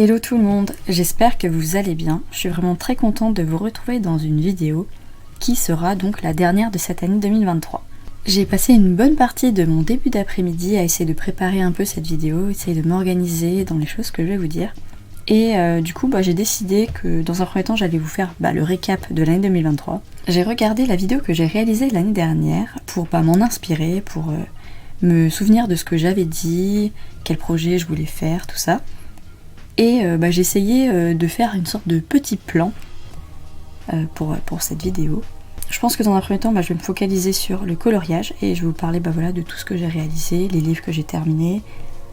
Hello tout le monde, j'espère que vous allez bien. Je suis vraiment très contente de vous retrouver dans une vidéo qui sera donc la dernière de cette année 2023. J'ai passé une bonne partie de mon début d'après-midi à essayer de préparer un peu cette vidéo, essayer de m'organiser dans les choses que je vais vous dire. Et du coup j'ai décidé que dans un premier temps j'allais vous faire le récap de l'année 2023. J'ai regardé la vidéo que j'ai réalisée l'année dernière pour m'en inspirer, pour me souvenir de ce que j'avais dit, quel projet je voulais faire, tout ça. Et j'ai essayé de faire une sorte de petit plan pour cette vidéo. Je pense que dans un premier temps, je vais me focaliser sur le coloriage et je vais vous parler de tout ce que j'ai réalisé, les livres que j'ai terminés,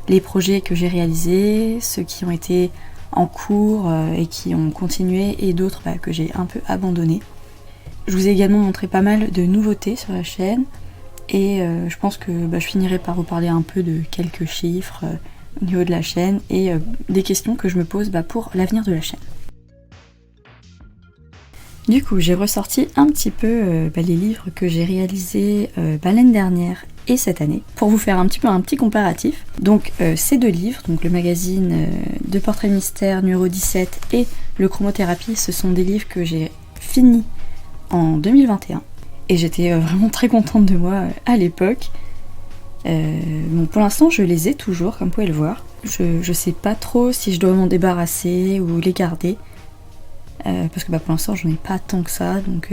les projets que j'ai réalisés, ceux qui ont été en cours et qui ont continué et d'autres que j'ai un peu abandonnés. Je vous ai également montré pas mal de nouveautés sur la chaîne et je pense que je finirai par vous parler un peu de quelques chiffres au niveau de la chaîne et des questions que je me pose pour l'avenir de la chaîne. Du coup, j'ai ressorti un petit peu les livres que j'ai réalisés l'année dernière et cette année pour vous faire un petit comparatif. Donc ces deux livres, donc le magazine de portrait mystère numéro 17 et le chromothérapie, ce sont des livres que j'ai finis en 2021 et j'étais vraiment très contente de moi à l'époque. Pour l'instant je les ai toujours, comme vous pouvez le voir. Je sais pas trop si je dois m'en débarrasser ou les garder. Parce que pour l'instant j'en ai pas tant que ça, donc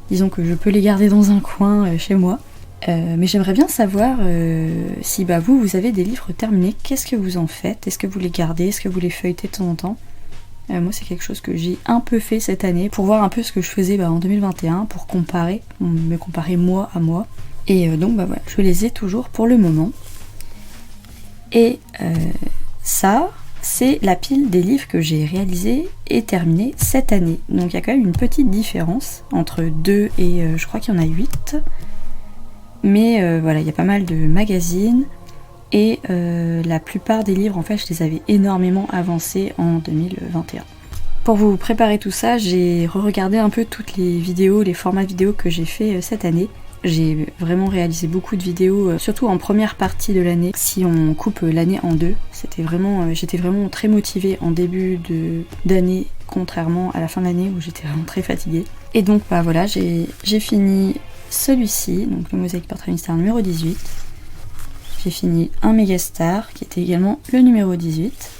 disons que je peux les garder dans un coin chez moi. Mais j'aimerais bien savoir si vous avez des livres terminés, qu'est-ce que vous en faites? Est-ce que vous les gardez? Est-ce que vous les feuilletez de temps en temps? Moi c'est quelque chose que j'ai un peu fait cette année, pour voir un peu ce que je faisais en 2021, pour me comparer moi à moi. Et donc voilà, je les ai toujours pour le moment. Et ça, c'est la pile des livres que j'ai réalisés et terminés cette année. Donc il y a quand même une petite différence entre 2 et je crois qu'il y en a 8. Mais il y a pas mal de magazines et la plupart des livres, en fait, je les avais énormément avancés en 2021. Pour vous préparer tout ça, j'ai re-regardé un peu toutes les vidéos, les formats vidéo que j'ai fait cette année. J'ai vraiment réalisé beaucoup de vidéos, surtout en première partie de l'année. Si on coupe l'année en deux, j'étais vraiment très motivée en début d'année, contrairement à la fin de l'année où j'étais vraiment très fatiguée. Et donc j'ai fini celui-ci, donc le Mosaïque Portrait Mystère numéro 18. J'ai fini un Megastar, qui était également le numéro 18.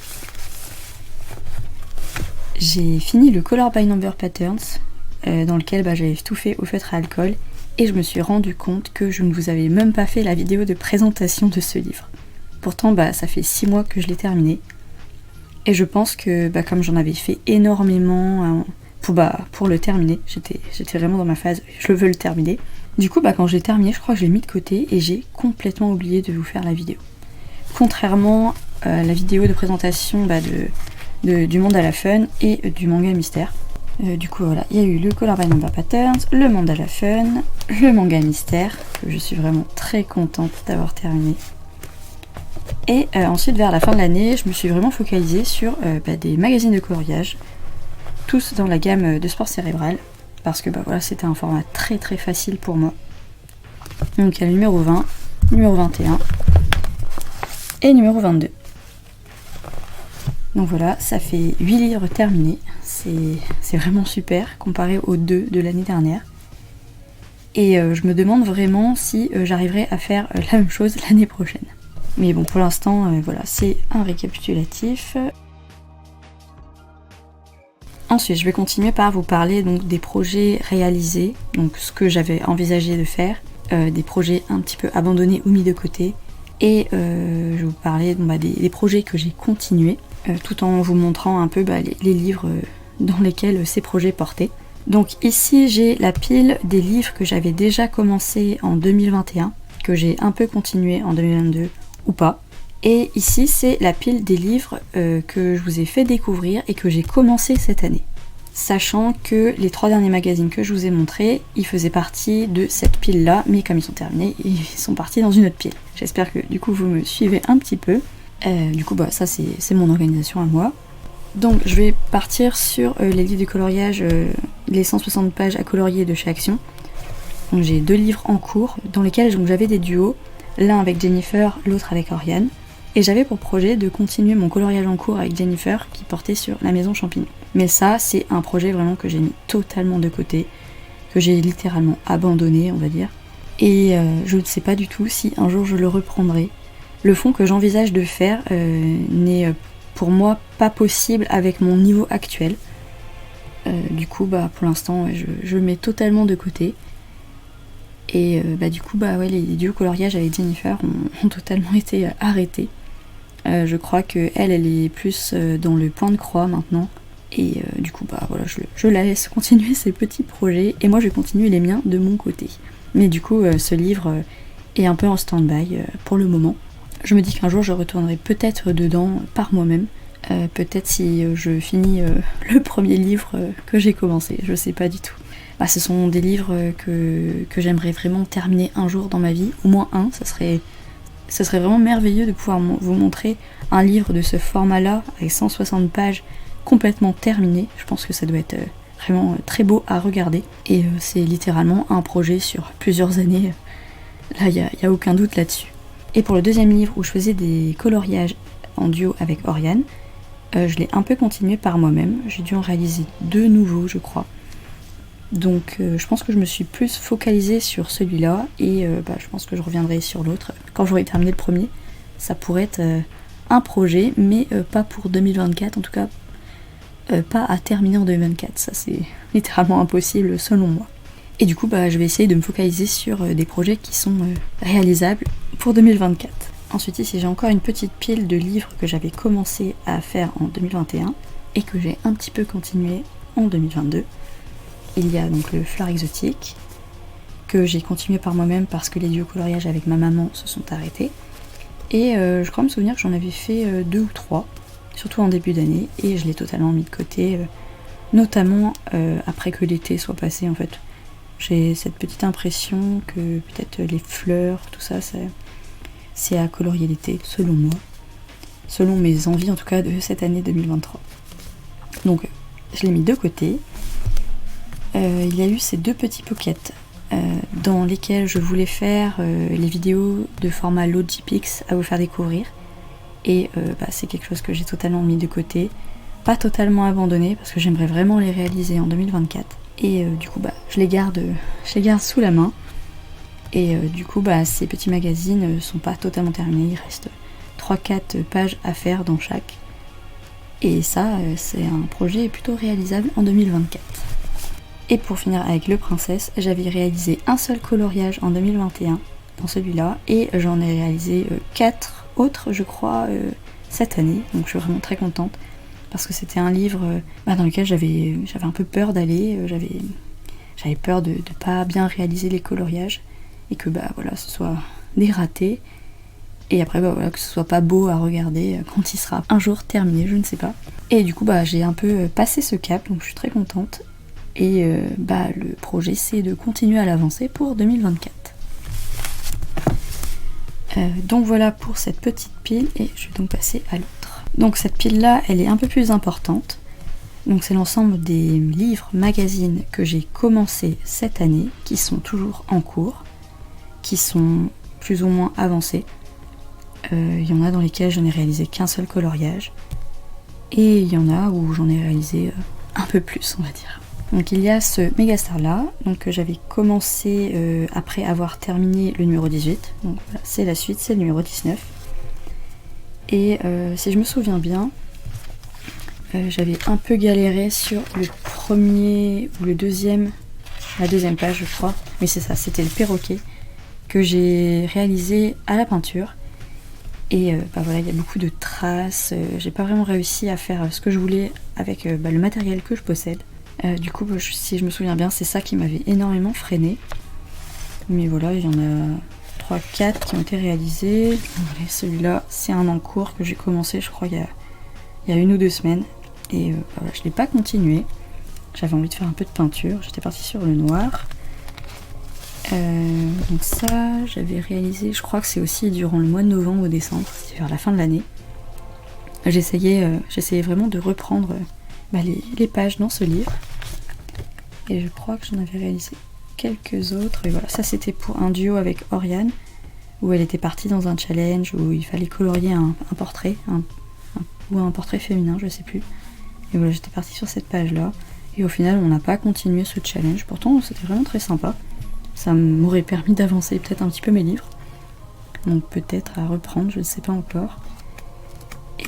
J'ai fini le Color by Number Patterns, dans lequel j'avais tout fait au feutre à alcool. Et je me suis rendu compte que je ne vous avais même pas fait la vidéo de présentation de ce livre. Pourtant ça fait 6 mois que je l'ai terminé. Et je pense que comme j'en avais fait énormément pour le terminer, j'étais vraiment dans ma phase je veux le terminer. Du coup quand je l'ai terminé, je crois que je l'ai mis de côté et j'ai complètement oublié de vous faire la vidéo. Contrairement à la vidéo de présentation du Mandala Fun et du manga mystère. Du coup il y a eu le Color by Number Patterns, le Mandala Fun, le manga mystère, que je suis vraiment très contente d'avoir terminé. Et ensuite vers la fin de l'année, je me suis vraiment focalisée sur des magazines de coloriage, tous dans la gamme de sport cérébral, parce que c'était un format très très facile pour moi. Donc il y a le numéro 20, numéro 21 et numéro 22. Donc voilà, ça fait 8 livres terminés. C'est vraiment super comparé aux 2 de l'année dernière. Et je me demande vraiment si j'arriverai à faire la même chose l'année prochaine. Mais bon, pour l'instant, c'est un récapitulatif. Ensuite, je vais continuer par vous parler des projets réalisés, donc ce que j'avais envisagé de faire, des projets un petit peu abandonnés ou mis de côté. Et je vais vous parler des projets que j'ai continués, tout en vous montrant un peu les livres dans lesquels ces projets portaient. Donc ici j'ai la pile des livres que j'avais déjà commencé en 2021, que j'ai un peu continué en 2022 ou pas. Et ici c'est la pile des livres que je vous ai fait découvrir et que j'ai commencé cette année. Sachant que les 3 derniers magazines que je vous ai montrés, ils faisaient partie de cette pile là, mais comme ils sont terminés, ils sont partis dans une autre pile. J'espère que du coup vous me suivez un petit peu. Ça c'est mon organisation à moi. Donc je vais partir sur les livres de coloriage, les 160 pages à colorier de chez Action. Donc j'ai 2 livres en cours dans lesquels j'avais des duos, l'un avec Jennifer, l'autre avec Oriane. Et j'avais pour projet de continuer mon coloriage en cours avec Jennifer qui portait sur la maison champignon. Mais ça, c'est un projet vraiment que j'ai mis totalement de côté, que j'ai littéralement abandonné, on va dire. Et je ne sais pas du tout si un jour je le reprendrai. Le fond que j'envisage de faire n'est pour moi pas possible avec mon niveau actuel. Du coup, pour l'instant, je le mets totalement de côté. Et du coup, les duos coloriages avec Jennifer ont totalement été arrêtés. Je crois qu'elle est plus dans le point de croix maintenant. Et du coup, je la laisse continuer ses petits projets. Et moi, je vais continuer les miens de mon côté. Mais du coup, ce livre est un peu en stand-by pour le moment. Je me dis qu'un jour, je retournerai peut-être dedans par moi-même. Peut-être si je finis le premier livre que j'ai commencé. Je sais pas du tout. Ce sont des livres que j'aimerais vraiment terminer un jour dans ma vie. Au moins un, ça serait vraiment merveilleux de pouvoir vous montrer un livre de ce format-là, avec 160 pages, complètement terminé. Je pense que ça doit être vraiment très beau à regarder. Et c'est littéralement un projet sur plusieurs années. Là, il n'y a aucun doute là-dessus. Et pour le deuxième livre, où je faisais des coloriages en duo avec Oriane, je l'ai un peu continué par moi-même. J'ai dû en réaliser 2 nouveaux, je crois. Donc je pense que je me suis plus focalisée sur celui-là et je pense que je reviendrai sur l'autre. Quand j'aurai terminé le premier, ça pourrait être un projet, mais pas pour 2024, en tout cas pas à terminer en 2024. Ça c'est littéralement impossible selon moi. Et du coup je vais essayer de me focaliser sur des projets qui sont réalisables pour 2024. Ensuite ici j'ai encore une petite pile de livres que j'avais commencé à faire en 2021 et que j'ai un petit peu continué en 2022. Il y a donc le Fleurs exotiques, que j'ai continué par moi-même parce que les duos coloriages avec ma maman se sont arrêtés. Et je crois me souvenir que j'en avais fait 2 ou 3, surtout en début d'année, et je l'ai totalement mis de côté, notamment après que l'été soit passé en fait. J'ai cette petite impression que peut-être les fleurs, tout ça, c'est à colorier l'été, selon moi. Selon mes envies en tout cas de cette année 2023. Donc je l'ai mis de côté. Il y a eu ces 2 petits pockets dans lesquels je voulais faire les vidéos de format Logipix à vous faire découvrir. Et c'est quelque chose que j'ai totalement mis de côté, pas totalement abandonné parce que j'aimerais vraiment les réaliser en 2024. Et du coup je les garde sous la main. Et du coup ces petits magazines sont pas totalement terminés, il reste 3-4 pages à faire dans chaque. Et ça c'est un projet plutôt réalisable en 2024. Et pour finir avec le Princesse, j'avais réalisé un seul coloriage en 2021 dans celui-là et j'en ai réalisé 4 autres je crois cette année, donc je suis vraiment très contente parce que c'était un livre dans lequel j'avais un peu peur d'aller, j'avais peur de pas bien réaliser les coloriages et que ce soit des ratés et après que ce soit pas beau à regarder quand il sera un jour terminé, je ne sais pas. Et du coup j'ai un peu passé ce cap, donc je suis très contente. Et le projet c'est de continuer à l'avancer pour 2024. Donc voilà pour cette petite pile et je vais donc passer à l'autre. Donc cette pile là elle est un peu plus importante. Donc c'est l'ensemble des livres, magazines que j'ai commencé cette année, qui sont toujours en cours, qui sont plus ou moins avancés. Il y en a dans lesquels je n'ai réalisé qu'un seul coloriage. Et il y en a où j'en ai réalisé un peu plus on va dire. Donc il y a ce Megastar là, que j'avais commencé après avoir terminé le numéro 18. Donc voilà, c'est la suite, c'est le numéro 19. Et si je me souviens bien, j'avais un peu galéré sur le premier ou la deuxième page je crois. Oui c'est ça, c'était le perroquet que j'ai réalisé à la peinture. Et il y a beaucoup de traces, j'ai pas vraiment réussi à faire ce que je voulais avec le matériel que je possède. Du coup, si je me souviens bien, c'est ça qui m'avait énormément freiné. Mais voilà, il y en a 3-4 qui ont été réalisés. Voilà, celui-là, c'est un en cours que j'ai commencé, je crois, il y a 1 ou 2 semaines. Et je l'ai pas continué. J'avais envie de faire un peu de peinture. J'étais partie sur le noir. Donc ça, j'avais réalisé, je crois que c'est aussi durant le mois de novembre ou décembre. C'était vers la fin de l'année. J'essayais vraiment de reprendre les pages dans ce livre. Et je crois que j'en avais réalisé quelques autres. Et voilà, ça c'était pour un duo avec Oriane. où elle était partie dans un challenge où il fallait colorier un portrait, ou un portrait féminin, je sais plus. Et voilà, j'étais partie sur cette page-là. Et au final, on n'a pas continué ce challenge. Pourtant, c'était vraiment très sympa. Ça m'aurait permis d'avancer peut-être un petit peu mes livres. Donc peut-être à reprendre, je ne sais pas encore.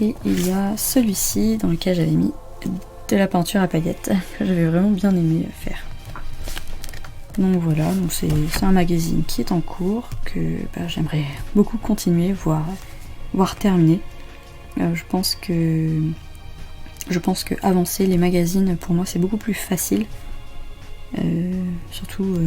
Et il y a celui-ci dans lequel j'avais mis de la peinture à paillettes, que j'avais vraiment bien aimé faire. Donc voilà, donc c'est un magazine qui est en cours, que j'aimerais beaucoup continuer, voire terminer. Je pense que avancer les magazines, pour moi, c'est beaucoup plus facile. Surtout,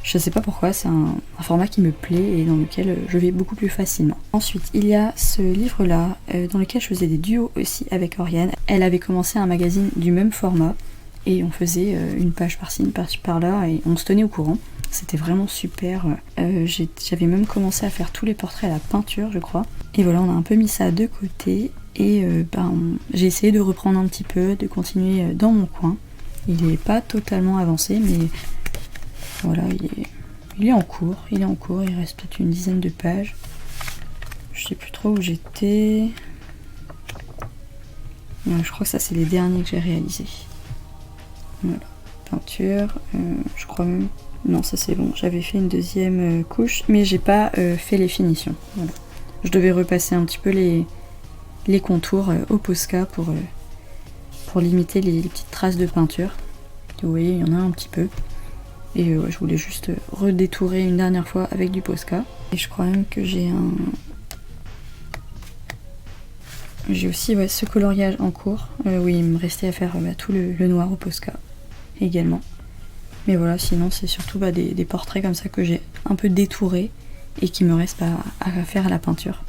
je sais pas pourquoi, c'est un format qui me plaît et dans lequel je vais beaucoup plus facilement. Ensuite, il y a ce livre-là, dans lequel je faisais des duos aussi avec Oriane. Elle avait commencé un magazine du même format, et on faisait une page par-ci, une page par-là, et on se tenait au courant. C'était vraiment super. J'avais même commencé à faire tous les portraits à la peinture, je crois. Et voilà, on a un peu mis ça de côté. Et j'ai essayé de reprendre un petit peu, de continuer dans mon coin. Il n'est pas totalement avancé, mais voilà, il est en cours. Il reste peut-être une dizaine de pages. Je sais plus trop où j'étais. Je crois que ça, c'est les derniers que j'ai réalisés. Voilà, peinture, je crois même... Non, ça c'est bon, j'avais fait une deuxième couche, mais j'ai pas fait les finitions. Voilà. Je devais repasser un petit peu les contours au Posca pour limiter les petites traces de peinture. Vous voyez, il y en a un petit peu. Et je voulais juste redétourer une dernière fois avec du Posca. Et je crois même que j'ai aussi ce coloriage en cours. Oui, il me restait à faire tout le noir au Posca également. Mais voilà, sinon c'est surtout des portraits comme ça que j'ai un peu détourés et qui me reste à faire à la peinture.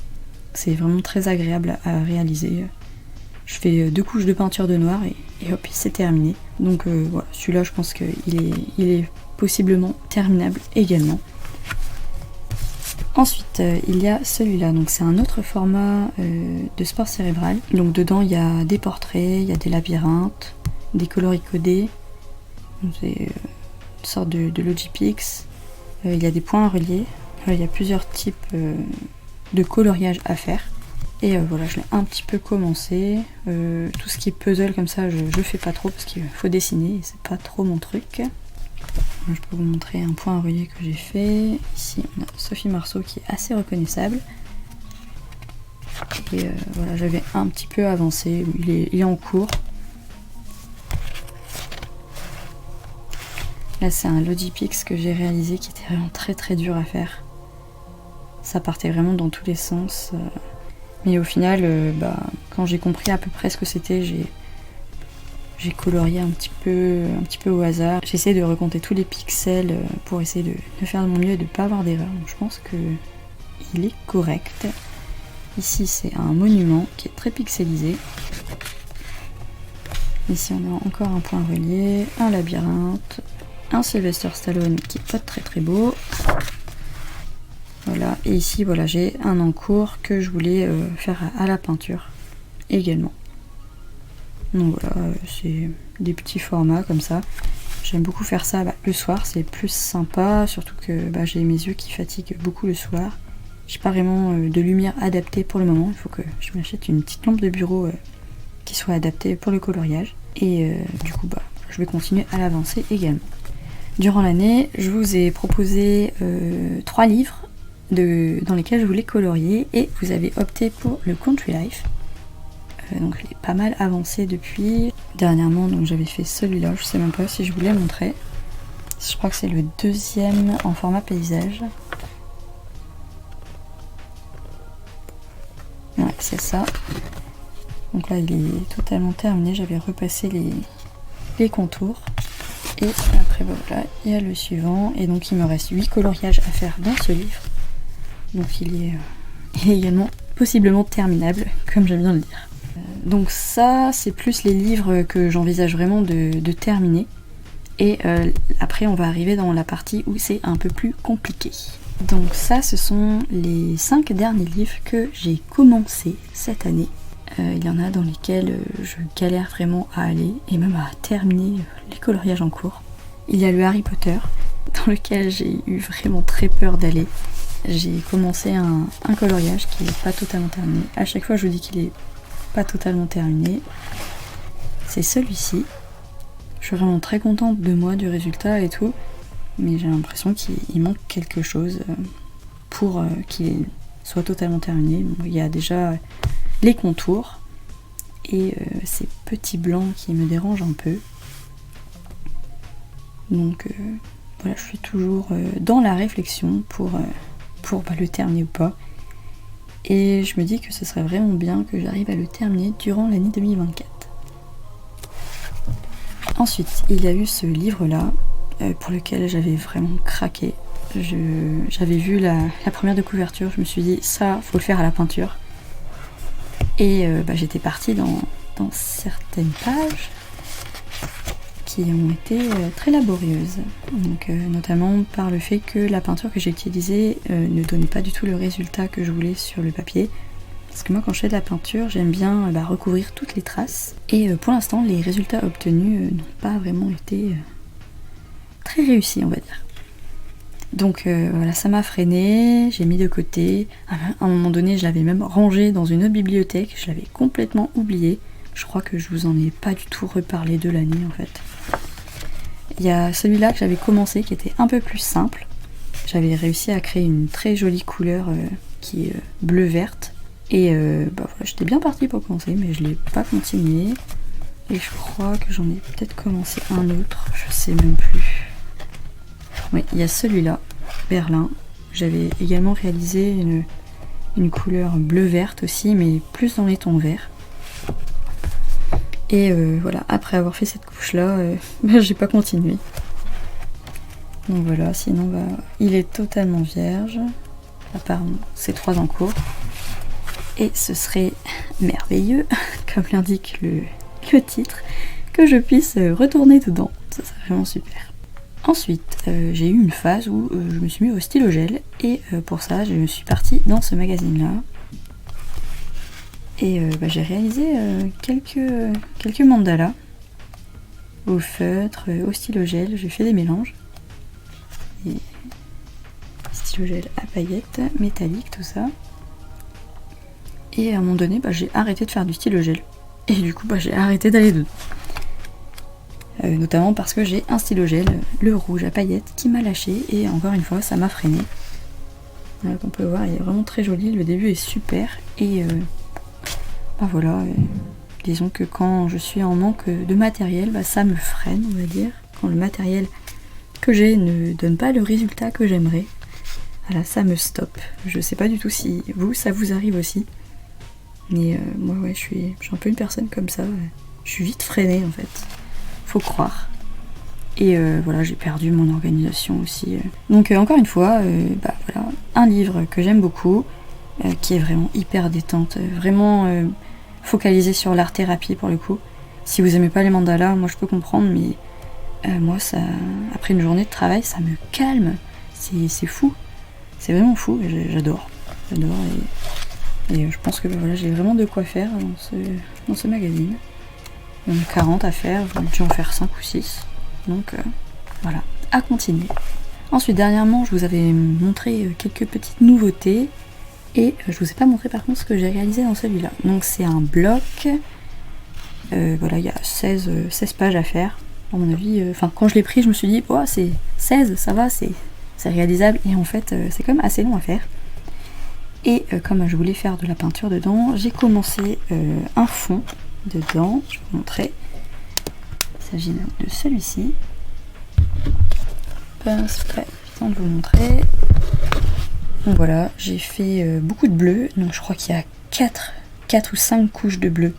C'est vraiment très agréable à réaliser. Je fais 2 couches de peinture de noir et hop, c'est terminé. Donc voilà, celui-là je pense qu'il est possiblement terminable également. Ensuite, il y a celui-là, donc c'est un autre format de sport cérébral. Donc dedans il y a des portraits, il y a des labyrinthes, des coloris codés. C'est une sorte de Logipix. Il y a des points à relier. Il y a plusieurs types de coloriage à faire. Et voilà, je l'ai un petit peu commencé. Tout ce qui est puzzle comme ça, je fais pas trop parce qu'il faut dessiner et c'est pas trop mon truc. Je peux vous montrer un point à relier que j'ai fait. Ici, on a Sophie Marceau qui est assez reconnaissable. Et voilà, j'avais un petit peu avancé. Il est en cours. Là, c'est un Logipix que j'ai réalisé qui était vraiment très très dur à faire. Ça partait vraiment dans tous les sens. Mais au final, quand j'ai compris à peu près ce que c'était, j'ai colorié un petit peu au hasard. J'ai essayé de recompter tous les pixels pour essayer de faire de mon mieux et de ne pas avoir d'erreur. Donc je pense qu'il est correct. Ici, c'est un monument qui est très pixelisé. Ici, on a encore un point relié, un labyrinthe, un Sylvester Stallone qui est pas très très beau. Voilà, et ici voilà, j'ai un encours que je voulais faire à la peinture également. Donc voilà, c'est des petits formats comme ça. J'aime beaucoup faire ça le soir, c'est plus sympa, surtout que j'ai mes yeux qui fatiguent beaucoup le soir. J'ai pas vraiment de lumière adaptée pour le moment, il faut que je m'achète une petite lampe de bureau qui soit adaptée pour le coloriage. Et du coup, je vais continuer à l'avancer également. Durant l'année, je vous ai proposé 3 livres dans lesquels je voulais colorier et vous avez opté pour le Country Life. Donc je l'ai pas mal avancé depuis. Dernièrement, donc j'avais fait celui-là, je sais même pas si je vous l'ai montré. Je crois que c'est le 2e en format paysage. Ouais, c'est ça. Donc là, il est totalement terminé. J'avais repassé les contours. Et après, voilà, il y a le suivant. Et donc, il me reste 8 coloriages à faire dans ce livre. Donc, il est également possiblement terminable, comme j'aime bien le dire. Donc ça, c'est plus les livres que j'envisage vraiment de terminer. Et après, on va arriver dans la partie où c'est un peu plus compliqué. Donc ça, ce sont les 5 derniers livres que j'ai commencé cette année. Il y en a dans lesquels je galère vraiment à aller et même à terminer les coloriages en cours. Il y a le Harry Potter, dans lequel j'ai eu vraiment très peur d'aller. j'ai commencé un coloriage qui n'est pas totalement terminé. À chaque fois je vous dis qu'il est pas totalement terminé. C'est celui-ci. Je suis vraiment très contente de moi, du résultat et tout, mais j'ai l'impression qu'il manque quelque chose pour qu'il soit totalement terminé. Donc, il y a déjà les contours et ces petits blancs qui me dérangent un peu. Donc voilà, je suis toujours dans la réflexion pour le terminer ou pas. Et je me dis que ce serait vraiment bien que j'arrive à le terminer durant l'année 2024. Ensuite, il y a eu ce livre-là, pour lequel j'avais vraiment craqué. J'avais vu la première de couverture, je me suis dit, ça, faut le faire à la peinture. Et j'étais partie dans certaines pages qui ont été très laborieuses. Donc, notamment par le fait que la peinture que j'ai utilisée ne donnait pas du tout le résultat que je voulais sur le papier. Parce que moi, quand je fais de la peinture, j'aime bien recouvrir toutes les traces. Et pour l'instant, les résultats obtenus n'ont pas vraiment été très réussis, on va dire. Donc voilà, ça m'a freinée, j'ai mis de côté. À un moment donné, je l'avais même rangé dans une autre bibliothèque, je l'avais complètement oublié. Je crois que je vous en ai pas du tout reparlé de l'année en fait. Il y a celui-là que j'avais commencé qui était un peu plus simple. J'avais réussi à créer une très jolie couleur qui est bleu-verte. Et voilà, j'étais bien partie pour commencer, mais je l'ai pas continué. Et je crois que j'en ai peut-être commencé un autre, je sais même plus. Oui, il y a celui-là, Berlin. J'avais également réalisé une couleur bleu-verte aussi, mais plus dans les tons verts. Et voilà, après avoir fait cette couche-là, j'ai pas continué. Donc voilà, sinon il est totalement vierge, à part ces 3 en cours. Et ce serait merveilleux, comme l'indique le titre, que je puisse retourner dedans. Ça serait vraiment super. Ensuite, j'ai eu une phase où je me suis mis au stylo gel. Et pour ça, je me suis partie dans ce magazine-là. Et j'ai réalisé quelques mandalas au feutre, au stylo gel. J'ai fait des mélanges. Et stylo gel à paillettes, métallique, tout ça. Et à un moment donné, j'ai arrêté de faire du stylo gel. Et du coup, j'ai arrêté d'aller dedans. Notamment parce que j'ai un stylo gel, le rouge à paillettes, qui m'a lâché. Et encore une fois, ça m'a freiné. Comme on peut voir, il est vraiment très joli. Le début est super. Et voilà. Disons que quand je suis en manque de matériel, ça me freine, on va dire. Quand le matériel que j'ai ne donne pas le résultat que j'aimerais, voilà, ça me stoppe. Je sais pas du tout si ça vous arrive aussi. Mais moi, je suis un peu une personne comme ça. Je suis vite freinée, en fait. Faut croire. Et voilà, j'ai perdu mon organisation aussi. Donc, encore une fois, voilà, un livre que j'aime beaucoup, qui est vraiment hyper détente, vraiment focalisé sur l'art-thérapie pour le coup. Si vous aimez pas les mandalas, moi je peux comprendre, mais moi, ça, après une journée de travail, ça me calme. C'est fou. C'est vraiment fou. J'adore. Et je pense que voilà, j'ai vraiment de quoi faire dans ce magazine. Il y en a 40 à faire, j'ai dû en faire 5 ou 6. Donc voilà, à continuer. Ensuite, dernièrement, je vous avais montré quelques petites nouveautés. Et je vous ai pas montré par contre ce que j'ai réalisé dans celui-là. Donc c'est un bloc. Voilà, il y a 16 pages à faire. À mon avis, quand je l'ai pris, je me suis dit, c'est 16, ça va, c'est réalisable. Et en fait, c'est quand même assez long à faire. Et comme je voulais faire de la peinture dedans, j'ai commencé un fond dedans. Je vais vous montrer. Il s'agit de celui-ci. C'est très évident de vous montrer. Donc voilà, j'ai fait beaucoup de bleu. Donc je crois qu'il y a 4 ou 5 couches de bleu.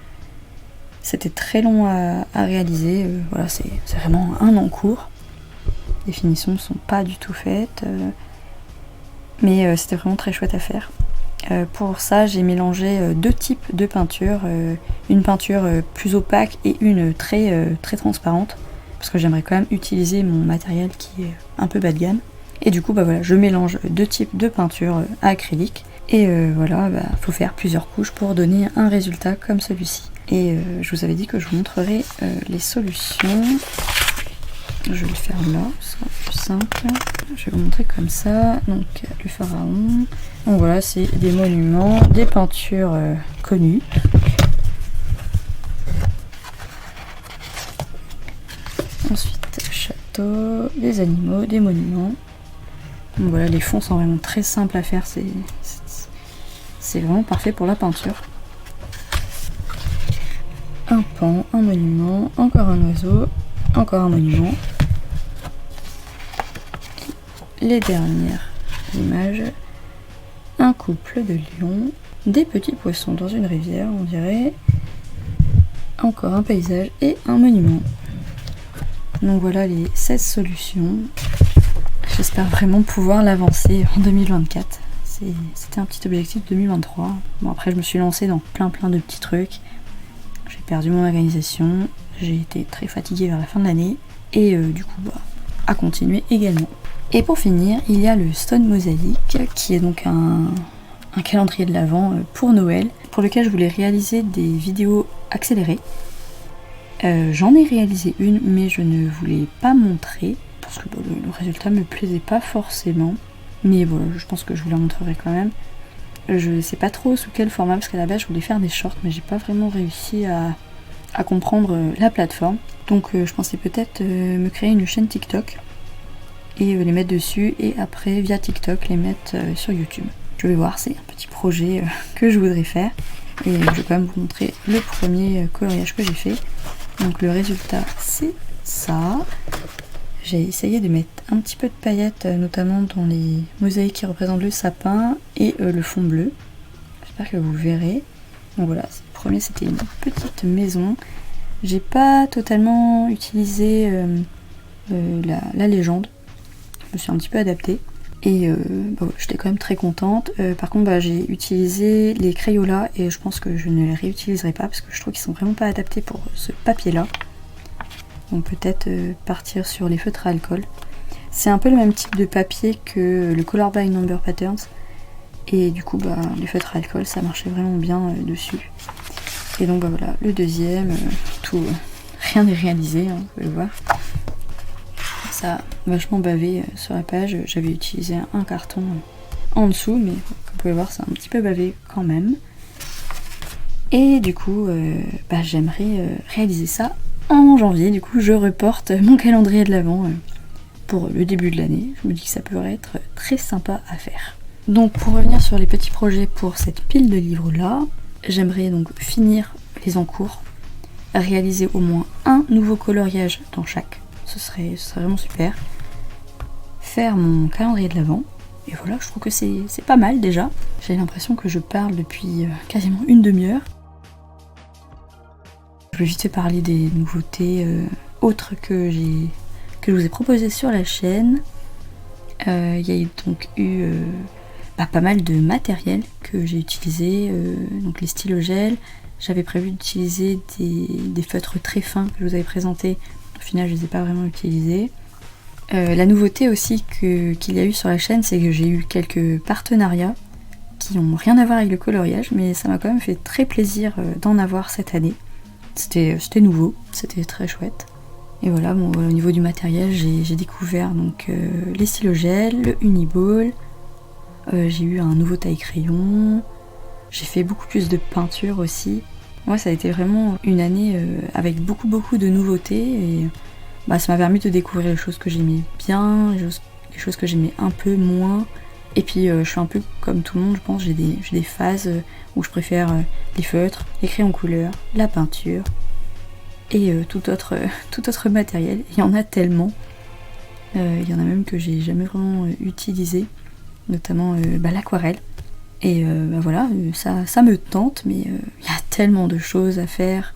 C'était très long à réaliser. Voilà, c'est vraiment un en cours. Les finitions ne sont pas du tout faites. Mais c'était vraiment très chouette à faire. Pour ça, j'ai mélangé 2 types de peinture. Une peinture plus opaque et une très transparente. Parce que j'aimerais quand même utiliser mon matériel qui est un peu bas de gamme. Et du coup, voilà, je mélange 2 types de peinture à acrylique. Et voilà, faut faire plusieurs couches pour donner un résultat comme celui-ci. Et je vous avais dit que je vous montrerai les solutions. Je vais le faire là, ce sera plus simple. Je vais vous montrer comme ça. Donc le pharaon. Donc voilà, c'est des monuments, des peintures connues. Ensuite, château, des animaux, des monuments. Donc voilà, les fonds sont vraiment très simples à faire. C'est vraiment parfait pour la peinture. Un pan, un monument, encore un oiseau, encore un monument. Les dernières images, un couple de lions, des petits poissons dans une rivière, on dirait, encore un paysage et un monument. Donc voilà les 16 solutions. J'espère vraiment pouvoir l'avancer en 2024. C'était un petit objectif 2023. Bon, après je me suis lancée dans plein de petits trucs. J'ai perdu mon organisation, j'ai été très fatiguée vers la fin de l'année et du coup à continuer également. Et pour finir, il y a le Stone Mosaic qui est donc un calendrier de l'Avent pour Noël pour lequel je voulais réaliser des vidéos accélérées. J'en ai réalisé une mais je ne voulais pas montrer parce que le résultat me plaisait pas forcément. Mais voilà, je pense que je vous la montrerai quand même. Je sais pas trop sous quel format parce qu'à la base je voulais faire des shorts mais j'ai pas vraiment réussi à comprendre la plateforme. Donc je pensais peut-être me créer une chaîne TikTok et les mettre dessus et après via TikTok les mettre sur YouTube. Je vais voir, c'est un petit projet que je voudrais faire et je vais quand même vous montrer le premier coloriage que j'ai fait. Donc le résultat c'est ça. J'ai essayé de mettre un petit peu de paillettes notamment dans les mosaïques qui représentent le sapin et le fond bleu. J'espère que vous verrez. Donc voilà, le premier c'était une petite maison. J'ai pas totalement utilisé la légende. Je me suis un petit peu adaptée et j'étais quand même très contente. Par contre j'ai utilisé les Crayolas et je pense que je ne les réutiliserai pas parce que je trouve qu'ils sont vraiment pas adaptés pour ce papier là. Donc peut-être partir sur les feutres à alcool. C'est un peu le même type de papier que le Color by Number Patterns et du coup les feutres à alcool ça marchait vraiment bien dessus. Et donc voilà, le deuxième, rien n'est réalisé, hein, vous pouvez le voir. Ça a vachement bavé sur la page, j'avais utilisé un carton en dessous, mais comme vous pouvez voir, c'est un petit peu bavé quand même. Et du coup, j'aimerais réaliser ça en janvier. Du coup, je reporte mon calendrier de l'Avent pour le début de l'année. Je me dis que ça pourrait être très sympa à faire. Donc, pour revenir sur les petits projets pour cette pile de livres-là, j'aimerais donc finir les encours, réaliser au moins un nouveau coloriage dans chaque. Ce serait vraiment super. Faire mon calendrier de l'Avent. Et voilà, je trouve que c'est pas mal déjà. J'ai l'impression que je parle depuis quasiment une demi-heure. Je vais vite parler des nouveautés autres que je vous ai proposées sur la chaîne. Il y a donc eu pas mal de matériel que j'ai utilisé, donc les stylos gel. J'avais prévu d'utiliser des feutres très fins que je vous avais présentés. Au final, je ne les ai pas vraiment utilisés. La nouveauté aussi qu'il y a eu sur la chaîne, c'est que j'ai eu quelques partenariats qui n'ont rien à voir avec le coloriage, mais ça m'a quand même fait très plaisir d'en avoir cette année. C'était nouveau, c'était très chouette. Et voilà, au niveau du matériel, j'ai découvert donc les stylos gel, le Uniball, j'ai eu un nouveau taille-crayon, j'ai fait beaucoup plus de peinture aussi. Moi, ça a été vraiment une année avec beaucoup de nouveautés et ça m'a permis de découvrir les choses que j'aimais bien, les choses que j'aimais un peu moins. Et puis je suis un peu comme tout le monde, je pense, j'ai des phases où je préfère les feutres, les crayons couleur, la peinture et tout autre matériel. Il y en a tellement. Il y en a même que j'ai jamais vraiment utilisé, notamment l'aquarelle. Et voilà, ça me tente, mais il y a tellement de choses à faire,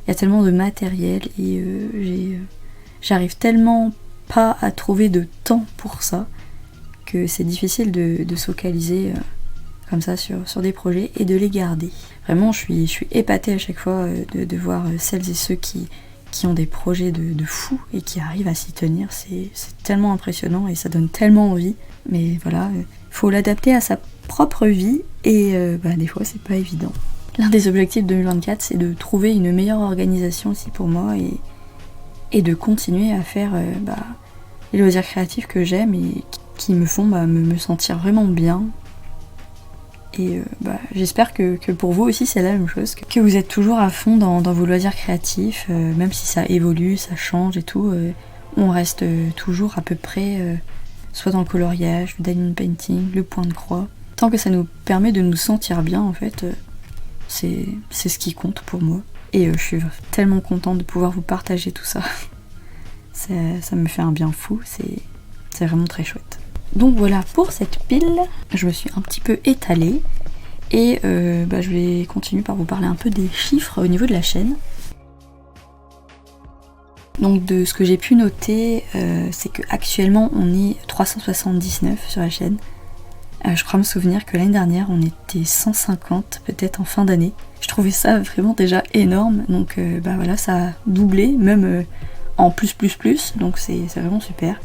il y a tellement de matériel et j'arrive tellement pas à trouver de temps pour ça que c'est difficile de se focaliser comme ça sur des projets et de les garder. Vraiment, je suis épatée à chaque fois de voir celles et ceux qui ont des projets de fous et qui arrivent à s'y tenir. C'est tellement impressionnant et ça donne tellement envie. Mais voilà, faut l'adapter à sa propre vie et des fois c'est pas évident. L'un des objectifs 2024, c'est de trouver une meilleure organisation aussi pour moi et de continuer à faire les loisirs créatifs que j'aime et qui me font me sentir vraiment bien. Et j'espère que pour vous aussi c'est la même chose, que vous êtes toujours à fond dans vos loisirs créatifs, même si ça évolue, ça change et tout, on reste toujours à peu près soit dans le coloriage, le diamond painting, le point de croix. Tant que ça nous permet de nous sentir bien en fait, c'est ce qui compte pour moi. Et je suis tellement contente de pouvoir vous partager tout ça. Ça me fait un bien fou, c'est vraiment très chouette. Donc voilà pour cette pile, je me suis un petit peu étalée et je vais continuer par vous parler un peu des chiffres au niveau de la chaîne. Donc de ce que j'ai pu noter, c'est qu'actuellement on est 379 sur la chaîne. Je crois me souvenir que l'année dernière on était 150 peut-être en fin d'année. Je trouvais ça vraiment déjà énorme, donc voilà, ça a doublé, même en plus, donc c'est vraiment super.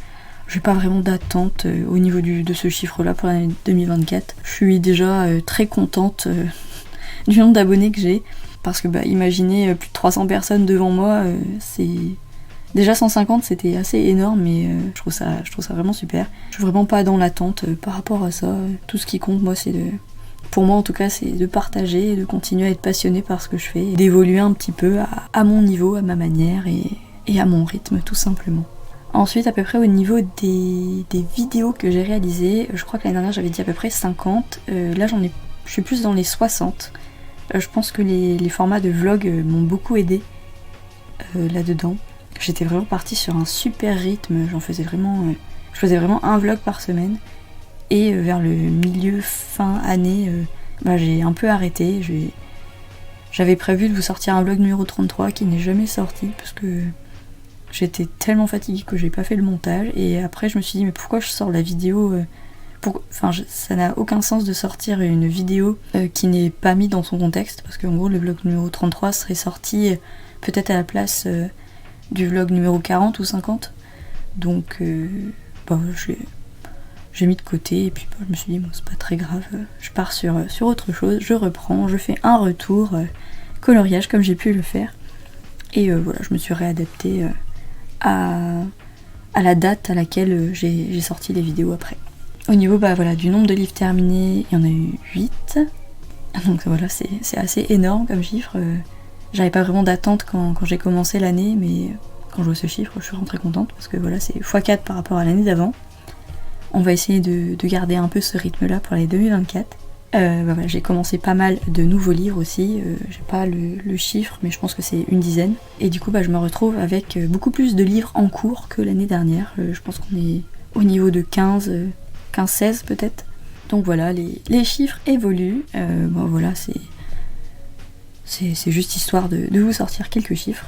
J'ai pas vraiment d'attente au niveau de ce chiffre-là pour l'année 2024. Je suis déjà très contente du nombre d'abonnés que j'ai, parce que imaginez plus de 300 personnes devant moi, c'est... Déjà 150 c'était assez énorme, mais je trouve ça vraiment super. Je suis vraiment pas dans l'attente par rapport à ça. Tout ce qui compte, moi, pour moi en tout cas, c'est de partager, de continuer à être passionné par ce que je fais, et d'évoluer un petit peu à mon niveau, à ma manière et à mon rythme tout simplement. Ensuite, à peu près au niveau des vidéos que j'ai réalisées, je crois que l'année dernière j'avais dit à peu près 50, là je suis plus dans les 60. Je pense que les formats de vlog m'ont beaucoup aidé là-dedans. J'étais vraiment partie sur un super rythme, je faisais vraiment un vlog par semaine. Et vers le milieu, fin année, j'ai un peu arrêté. J'avais prévu de vous sortir un vlog numéro 33 qui n'est jamais sorti parce que j'étais tellement fatiguée que j'ai pas fait le montage. Et après je me suis dit mais pourquoi je sors la vidéo ça n'a aucun sens de sortir une vidéo qui n'est pas mise dans son contexte, parce qu'en gros le vlog numéro 33 serait sorti peut-être à la place du vlog numéro 40 ou 50. Donc j'ai mis de côté et puis je me suis dit bon, c'est pas très grave, je pars sur autre chose, je reprends, je fais un retour coloriage comme j'ai pu le faire. Et voilà, je me suis réadaptée à la date à laquelle j'ai sorti les vidéos après. Au niveau du nombre de livres terminés, il y en a eu 8. Donc voilà, c'est assez énorme comme chiffre. J'avais pas vraiment d'attente quand j'ai commencé l'année, mais quand je vois ce chiffre, je suis vraiment très contente parce que voilà, c'est x4 par rapport à l'année d'avant. On va essayer de garder un peu ce rythme-là pour l'année 2024. J'ai commencé pas mal de nouveaux livres aussi, j'ai pas le chiffre, mais je pense que c'est une dizaine. Et du coup, je me retrouve avec beaucoup plus de livres en cours que l'année dernière. Je pense qu'on est au niveau de 15-16 peut-être. Donc voilà, les chiffres évoluent. Voilà, c'est juste histoire de vous sortir quelques chiffres.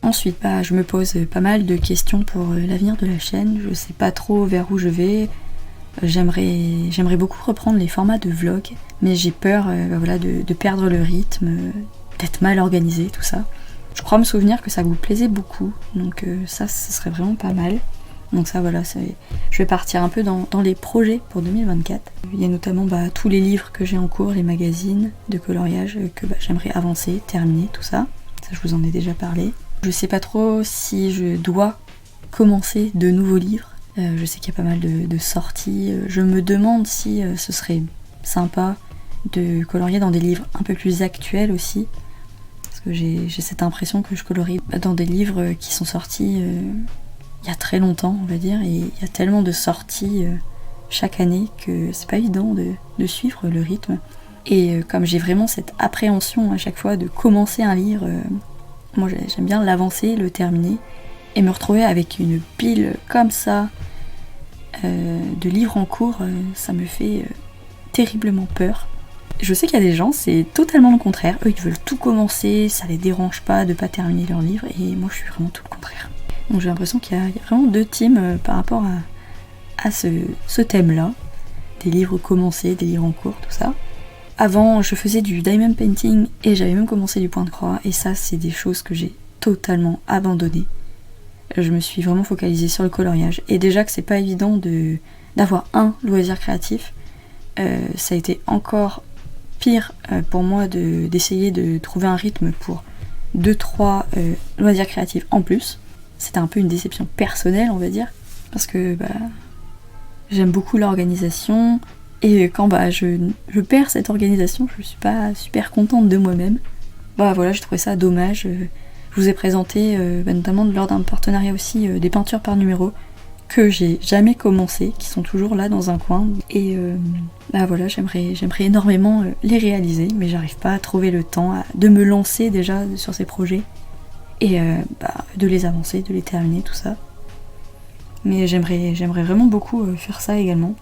Ensuite, je me pose pas mal de questions pour l'avenir de la chaîne. Je sais pas trop vers où je vais. J'aimerais beaucoup reprendre les formats de vlog, mais j'ai peur de perdre le rythme, d'être mal organisé, tout ça. Je crois me souvenir que ça vous plaisait beaucoup, donc ça, ce serait vraiment pas mal. Donc ça, voilà, je vais partir un peu dans les projets pour 2024. Il y a notamment tous les livres que j'ai en cours, les magazines de coloriage que j'aimerais avancer, terminer, tout ça. Ça, je vous en ai déjà parlé. Je sais pas trop si je dois commencer de nouveaux livres. Je sais qu'il y a pas mal de sorties. Je me demande si ce serait sympa de colorier dans des livres un peu plus actuels aussi. Parce que j'ai cette impression que je colorie dans des livres qui sont sortis il y a très longtemps, on va dire. Et il y a tellement de sorties chaque année que c'est pas évident de suivre le rythme. Et comme j'ai vraiment cette appréhension à chaque fois de commencer un livre, moi j'aime bien l'avancer, le terminer. Et me retrouver avec une pile comme ça de livres en cours, ça me fait terriblement peur. Je sais qu'il y a des gens, c'est totalement le contraire. Eux, ils veulent tout commencer, ça les dérange pas de pas terminer leur livre, et moi je suis vraiment tout le contraire. Donc j'ai l'impression qu'il y a vraiment deux teams par rapport à ce thème-là. Des livres commencés, des livres en cours, tout ça. Avant, je faisais du diamond painting et j'avais même commencé du point de croix, et ça, c'est des choses que j'ai totalement abandonnées. Je me suis vraiment focalisée sur le coloriage. Et déjà que c'est pas évident d'avoir un loisir créatif, ça a été encore pire pour moi d'essayer de trouver un rythme pour 2-3 loisirs créatifs en plus. C'était un peu une déception personnelle, on va dire, parce que j'aime beaucoup l'organisation, et quand je perds cette organisation, je suis pas super contente de moi-même. Voilà, j'ai trouvé ça dommage. Je vous ai présenté, notamment lors d'un partenariat aussi, des peintures par numéro, que j'ai jamais commencé, qui sont toujours là dans un coin, et voilà, j'aimerais énormément les réaliser, mais j'arrive pas à trouver le temps de me lancer déjà sur ces projets, et de les avancer, de les terminer, tout ça. Mais j'aimerais vraiment beaucoup faire ça également.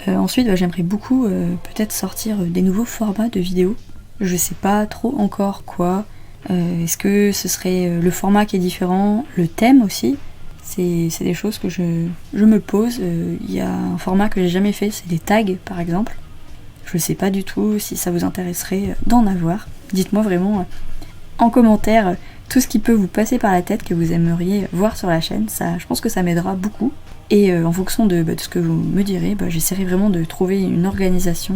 Ensuite, j'aimerais beaucoup peut-être sortir des nouveaux formats de vidéos. Je sais pas trop encore quoi. Est-ce que ce serait le format qui est différent, le thème aussi? C'est des choses que je me pose. Il y a un format que j'ai jamais fait, c'est des tags par exemple. Je sais pas du tout si ça vous intéresserait d'en avoir. Dites-moi vraiment en commentaire tout ce qui peut vous passer par la tête que vous aimeriez voir sur la chaîne. Ça, je pense que ça m'aidera beaucoup. Et en fonction de ce que vous me direz, j'essaierai vraiment de trouver une organisation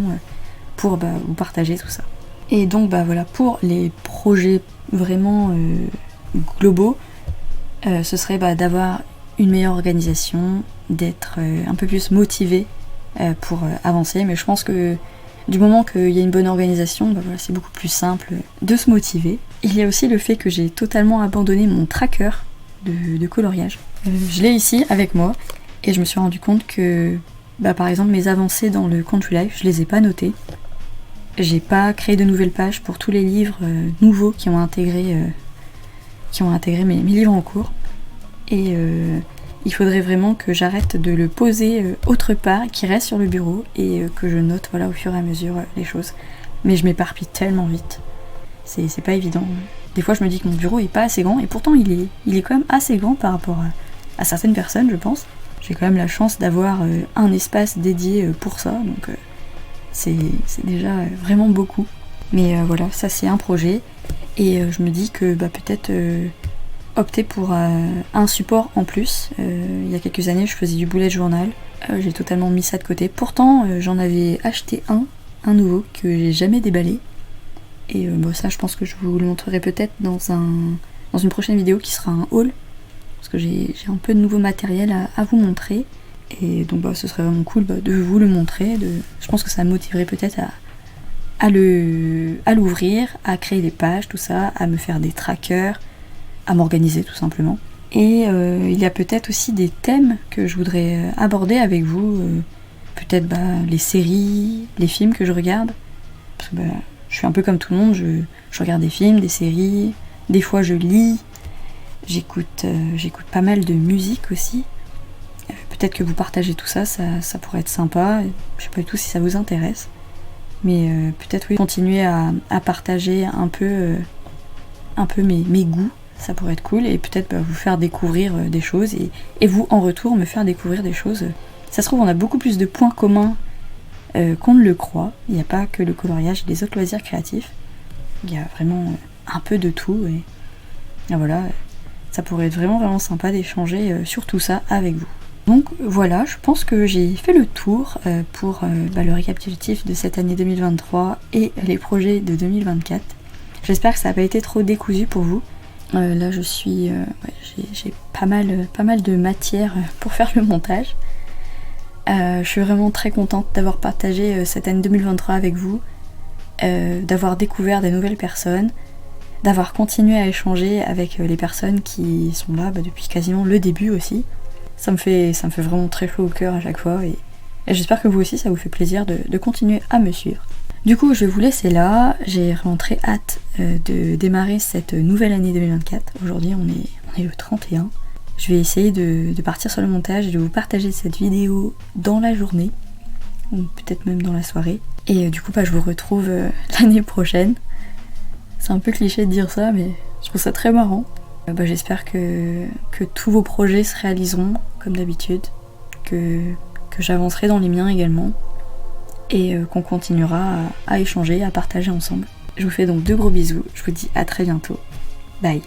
pour vous partager tout ça. Et donc voilà, pour les projets vraiment globaux, ce serait d'avoir une meilleure organisation, d'être un peu plus motivé pour avancer. Mais je pense que du moment qu'il y a une bonne organisation, c'est beaucoup plus simple de se motiver. Il y a aussi le fait que j'ai totalement abandonné mon tracker de coloriage. Je l'ai ici avec moi, et je me suis rendu compte que par exemple mes avancées dans le Country Life, je les ai pas notées. J'ai pas créé de nouvelles pages pour tous les livres nouveaux qui ont intégré mes livres en cours. Et il faudrait vraiment que j'arrête de le poser autre part, qu'il reste sur le bureau, et que je note au fur et à mesure les choses. Mais je m'éparpille tellement vite. C'est pas évident. Des fois je me dis que mon bureau est pas assez grand, et pourtant il est quand même assez grand par rapport à certaines personnes, je pense. J'ai quand même la chance d'avoir un espace dédié pour ça, donc c'est déjà vraiment beaucoup. Mais voilà, ça c'est un projet, et je me dis que peut-être opter pour un support en plus. Il y a quelques années je faisais du bullet journal, j'ai totalement mis ça de côté. Pourtant j'en avais acheté un nouveau que j'ai jamais déballé, et ça je pense que je vous le montrerai peut-être dans une prochaine vidéo qui sera un haul, parce que j'ai un peu de nouveau matériel à vous montrer, et donc ce serait vraiment cool de vous le montrer. Je pense que ça me motiverait peut-être à l'ouvrir, à créer des pages, tout ça, à me faire des trackers, à m'organiser tout simplement. Et il y a peut-être aussi des thèmes que je voudrais aborder avec vous, peut-être les séries, les films que je regarde, parce que je suis un peu comme tout le monde, je regarde des films, des séries, des fois je lis, j'écoute pas mal de musique aussi. Peut-être que vous partagez tout ça, ça pourrait être sympa. Je sais pas du tout si ça vous intéresse, mais peut-être oui, continuer à partager un peu mes goûts, ça pourrait être cool, et peut-être vous faire découvrir des choses, et vous en retour me faire découvrir des choses. Ça se trouve on a beaucoup plus de points communs qu'on ne le croit. Il n'y a pas que le coloriage et les autres loisirs créatifs, il y a vraiment un peu de tout, et voilà, ça pourrait être vraiment sympa d'échanger sur tout ça avec vous. Donc voilà, je pense que j'ai fait le tour pour le récapitulatif de cette année 2023 et les projets de 2024. J'espère que ça n'a pas été trop décousu pour vous. Là je suis... j'ai pas mal de matière pour faire le montage. Je suis vraiment très contente d'avoir partagé cette année 2023 avec vous, d'avoir découvert des nouvelles personnes, d'avoir continué à échanger avec les personnes qui sont là depuis quasiment le début aussi. Ça me fait vraiment très chaud au cœur à chaque fois, et j'espère que vous aussi ça vous fait plaisir de continuer à me suivre. Du coup je vais vous laisser là, j'ai vraiment très hâte de démarrer cette nouvelle année 2024. Aujourd'hui on est le 31. Je vais essayer de partir sur le montage et de vous partager cette vidéo dans la journée, ou peut-être même dans la soirée. Et du coup je vous retrouve l'année prochaine. C'est un peu cliché de dire ça, mais je trouve ça très marrant. J'espère que tous vos projets se réaliseront comme d'habitude, que j'avancerai dans les miens également, et qu'on continuera à échanger, à partager ensemble. Je vous fais donc de gros bisous, je vous dis à très bientôt. Bye.